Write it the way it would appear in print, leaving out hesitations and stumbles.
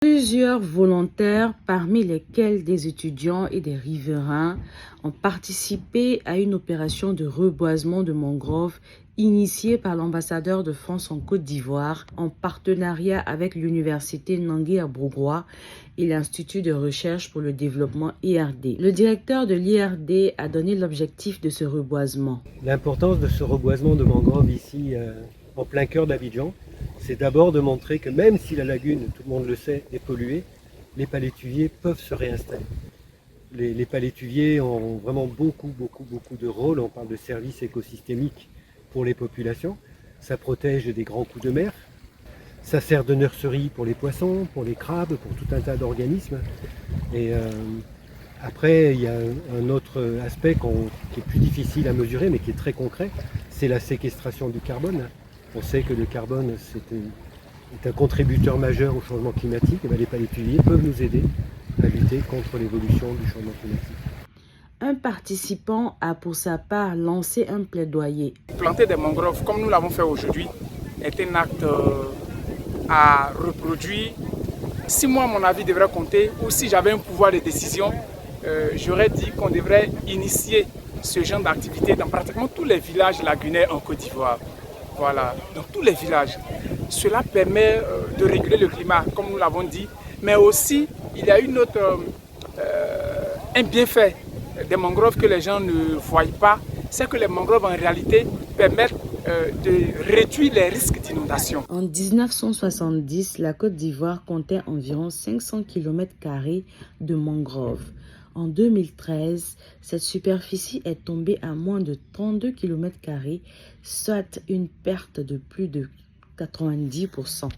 Plusieurs volontaires, parmi lesquels des étudiants et des riverains, ont participé à une opération de reboisement de mangroves initiée par l'ambassadeur de France en Côte d'Ivoire en partenariat avec l'université Nangui-Abougoua et l'Institut de recherche pour le développement IRD. Le directeur de l'IRD a donné l'objectif de ce reboisement. L'importance de ce reboisement de mangroves ici en plein cœur d'Abidjan, c'est d'abord de montrer que même si la lagune, tout le monde le sait, est polluée, les palétuviers peuvent se réinstaller. Les palétuviers ont vraiment beaucoup de rôles. On parle de services écosystémiques pour les populations. Ça protège des grands coups de mer. Ça sert de nurserie pour les poissons, pour les crabes, pour tout un tas d'organismes. Et après, il y a un autre aspect qui est plus difficile à mesurer, mais qui est très concret, c'est la séquestration du carbone. On sait que le carbone est un contributeur majeur au changement climatique. Et bien, les palétuviers peuvent nous aider à lutter contre l'évolution du changement climatique. Un participant a pour sa part lancé un plaidoyer. Planter des mangroves comme nous l'avons fait aujourd'hui est un acte à reproduire. Si moi mon avis devrait compter ou si j'avais un pouvoir de décision, j'aurais dit qu'on devrait initier ce genre d'activité dans pratiquement tous les villages lagunaires en Côte d'Ivoire. Voilà, dans tous les villages. Cela permet de réguler le climat, comme nous l'avons dit, mais aussi il y a un bienfait des mangroves que les gens ne voient pas, c'est que les mangroves en réalité permettent de réduire les risques d'inondation. En 1970, la Côte d'Ivoire comptait environ 500 km² de mangroves. En 2013, cette superficie est tombée à moins de 32 km², soit une perte de plus de 90%.